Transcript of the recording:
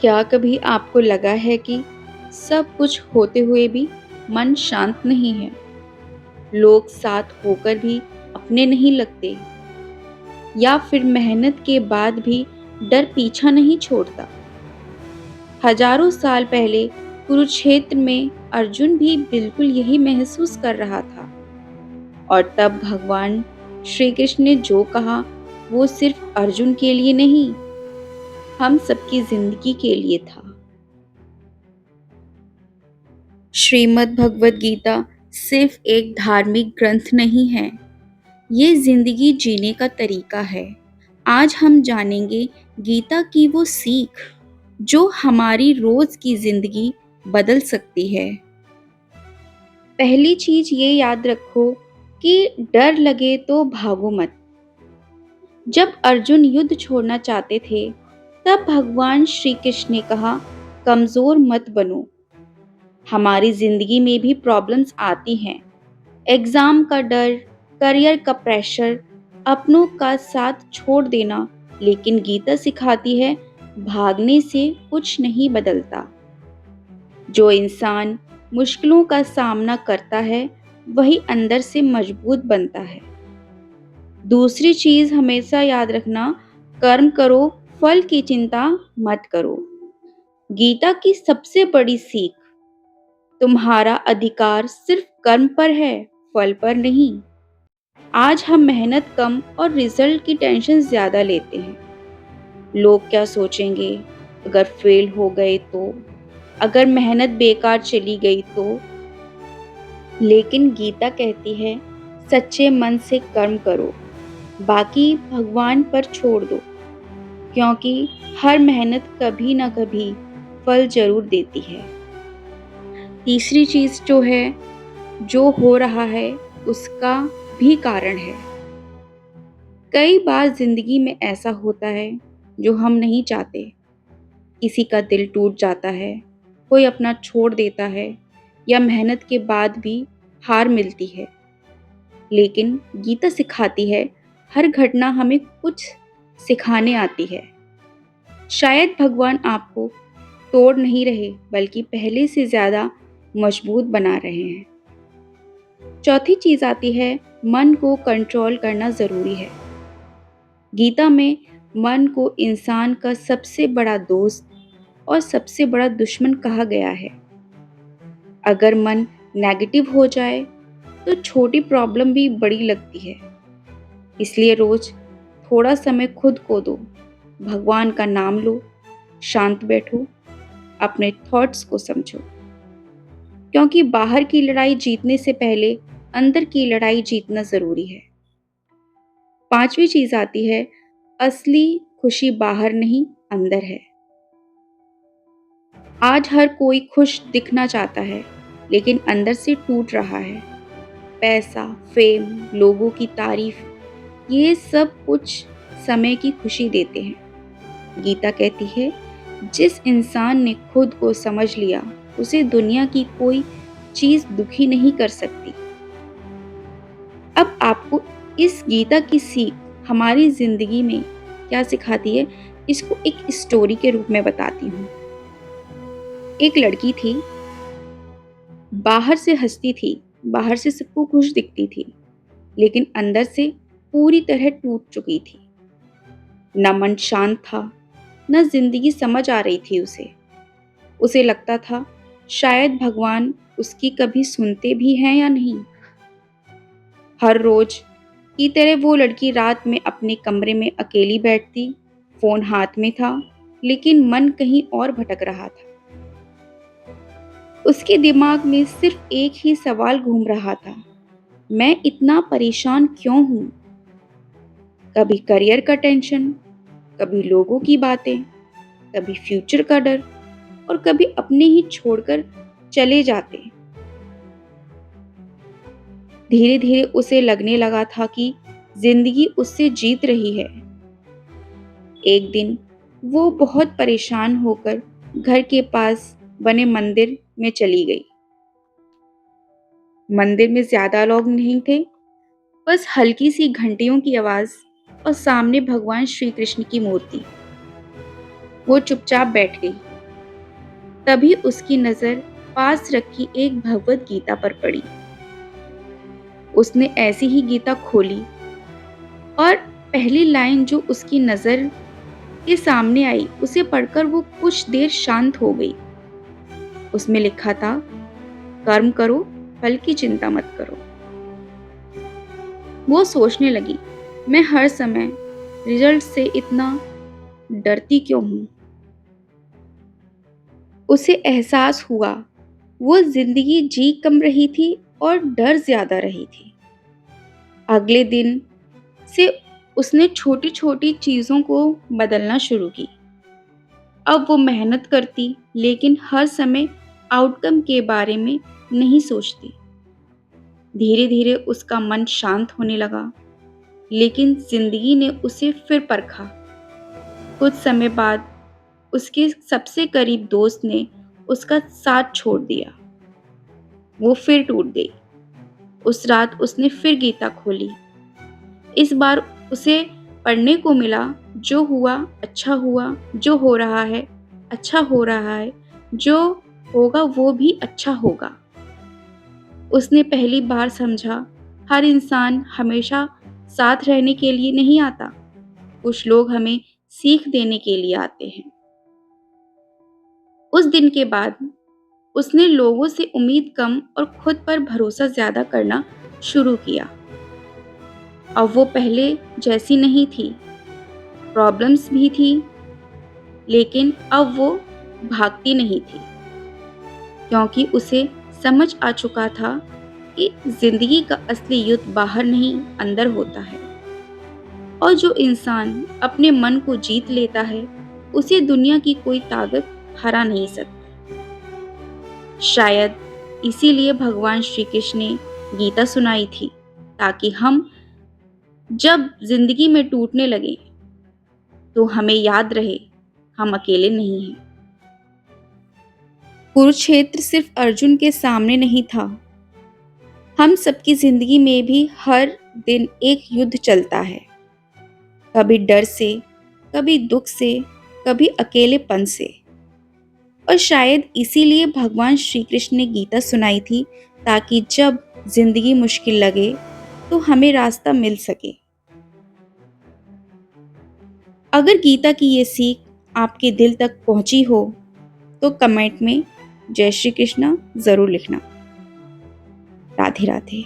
क्या कभी आपको लगा है कि सब कुछ होते हुए भी मन शांत नहीं है? लोग साथ होकर भी अपने नहीं लगते, या फिर मेहनत के बाद भी डर पीछा नहीं छोड़ता। हजारों साल पहले कुरुक्षेत्र में अर्जुन भी बिल्कुल यही महसूस कर रहा था, और तब भगवान श्री कृष्ण ने जो कहा वो सिर्फ अर्जुन के लिए नहीं, हम सबकी जिंदगी के लिए था। श्रीमद् भगवत गीता सिर्फ एक धार्मिक ग्रंथ नहीं है, ये जिंदगी जीने का तरीका है। आज हम जानेंगे गीता की वो सीख जो हमारी रोज की जिंदगी बदल सकती है। पहली चीज ये याद रखो कि डर लगे तो भागो मत। जब अर्जुन युद्ध छोड़ना चाहते थे, तब भगवान श्री कृष्ण ने कहा, कमजोर मत बनो। हमारी जिंदगी में भी प्रॉब्लम्स आती हैं। एग्जाम का डर, करियर का प्रेशर, अपनों का साथ छोड़ देना, लेकिन गीता सिखाती है भागने से कुछ नहीं बदलता। जो इंसान मुश्किलों का सामना करता है वही अंदर से मजबूत बनता है। दूसरी चीज हमेशा याद रखना, कर्म करो, फल की चिंता मत करो। गीता की सबसे बड़ी सीख, तुम्हारा अधिकार सिर्फ कर्म पर है, फल पर नहीं। आज हम मेहनत कम और रिजल्ट की टेंशन ज्यादा लेते हैं। लोग क्या सोचेंगे, अगर फेल हो गए तो, अगर मेहनत बेकार चली गई तो। लेकिन गीता कहती है, सच्चे मन से कर्म करो, बाकी भगवान पर छोड़ दो, क्योंकि हर मेहनत कभी ना कभी फल जरूर देती है। तीसरी चीज जो है, जो हो रहा है उसका भी कारण है। कई बार जिंदगी में ऐसा होता है जो हम नहीं चाहते। किसी का दिल टूट जाता है, कोई अपना छोड़ देता है, या मेहनत के बाद भी हार मिलती है। लेकिन गीता सिखाती है हर घटना हमें कुछ सिखाने आती है। शायद भगवान आपको तोड़ नहीं रहे, बल्कि पहले से ज्यादा मजबूत बना रहे हैं। चौथी चीज आती है, मन को कंट्रोल करना जरूरी है। गीता में मन को इंसान का सबसे बड़ा दोस्त और सबसे बड़ा दुश्मन कहा गया है। अगर मन नेगेटिव हो जाए तो छोटी प्रॉब्लम भी बड़ी लगती है। इसलिए रोज थोड़ा समय खुद को दो, भगवान का नाम लो, शांत बैठो, अपने थॉट्स को समझो, क्योंकि बाहर की लड़ाई जीतने से पहले अंदर की लड़ाई जीतना जरूरी है। पांचवी चीज आती है, असली खुशी बाहर नहीं अंदर है। आज हर कोई खुश दिखना चाहता है, लेकिन अंदर से टूट रहा है। पैसा, फेम, लोगों की तारीफ, ये सब कुछ समय की खुशी देते हैं। गीता कहती है, जिस इंसान ने खुद को समझ लिया उसे दुनिया की कोई चीज दुखी नहीं कर सकती। अब आपको इस गीता की सीख हमारी जिंदगी में क्या सिखाती है, इसको एक स्टोरी के रूप में बताती हूँ। एक लड़की थी, बाहर से हंसती थी, बाहर से सबको खुश दिखती थी, लेकिन अंदर से पूरी तरह टूट चुकी थी। न मन शांत था, न जिंदगी समझ आ रही थी उसे। उसे लगता था शायद भगवान उसकी कभी सुनते भी हैं या नहीं। हर रोज की तरह वो लड़की रात में अपने कमरे में अकेली बैठती, फोन हाथ में था, लेकिन मन कहीं और भटक रहा था। उसके दिमाग में सिर्फ एक ही सवाल घूम रहा था, मैं इतना परेशान क्यों हूं? कभी करियर का टेंशन, कभी लोगों की बातें, कभी फ्यूचर का डर, और कभी अपने ही छोड़कर चले जाते। धीरे धीरे उसे लगने लगा था कि जिंदगी उससे जीत रही है। एक दिन वो बहुत परेशान होकर घर के पास बने मंदिर में चली गई। मंदिर में ज्यादा लोग नहीं थे, बस हल्की सी घंटियों की आवाज और सामने भगवान श्री कृष्ण की मूर्ति। वो चुपचाप बैठ गई, तभी उसकी नजर पास रखी एक भगवत गीता पर पड़ी। उसने ऐसी ही गीता खोली और पहली लाइन जो उसकी नजर के सामने आई उसे पढ़कर वो कुछ देर शांत हो गई। उसमें लिखा था, कर्म करो, फल की चिंता मत करो। वो सोचने लगी, मैं हर समय रिजल्ट से इतना डरती क्यों हूं? उसे एहसास हुआ वो जिंदगी जी कम रही थी और डर ज्यादा रही थी। अगले दिन से उसने छोटी छोटी चीजों को बदलना शुरू की। अब वो मेहनत करती लेकिन हर समय आउटकम के बारे में नहीं सोचती। धीरे धीरे उसका मन शांत होने लगा, लेकिन जिंदगी ने उसे फिर परखा। कुछ समय बाद उसके सबसे करीब दोस्त ने उसका साथ छोड़ दिया। वो फिर टूट गई। उस रात उसने फिर गीता खोली। इस बार उसे पढ़ने को मिला, जो हुआ अच्छा हुआ, जो हो रहा है अच्छा हो रहा है, जो होगा वो भी अच्छा होगा। उसने पहली बार समझा, हर इंसान हमेशा साथ रहने के लिए नहीं आता, कुछ लोग हमें सीख देने के लिए आते हैं। उस दिन के बाद उसने लोगों से उम्मीद कम और खुद पर भरोसा ज्यादा करना शुरू किया। अब वो पहले जैसी नहीं थी, प्रॉब्लम्स भी थी, लेकिन अब वो भागती नहीं थी, क्योंकि उसे समझ आ चुका था कि जिंदगी का असली युद्ध बाहर नहीं अंदर होता है, और जो इंसान अपने मन को जीत लेता है उसे दुनिया की कोई ताकत हरा नहीं सकती। शायद इसीलिए भगवान श्री कृष्ण ने गीता सुनाई थी, ताकि हम जब जिंदगी में टूटने लगे तो हमें याद रहे, हम अकेले नहीं हैं। कुरुक्षेत्र सिर्फ अर्जुन के सामने नहीं था, हम सबकी जिंदगी में भी हर दिन एक युद्ध चलता है। कभी डर से, कभी दुख से, कभी अकेलेपन से। और शायद इसीलिए भगवान श्री कृष्ण ने गीता सुनाई थी, ताकि जब जिंदगी मुश्किल लगे तो हमें रास्ता मिल सके। अगर गीता की ये सीख आपके दिल तक पहुंची हो तो कमेंट में जय श्री कृष्णा जरूर लिखना। राधे राधे।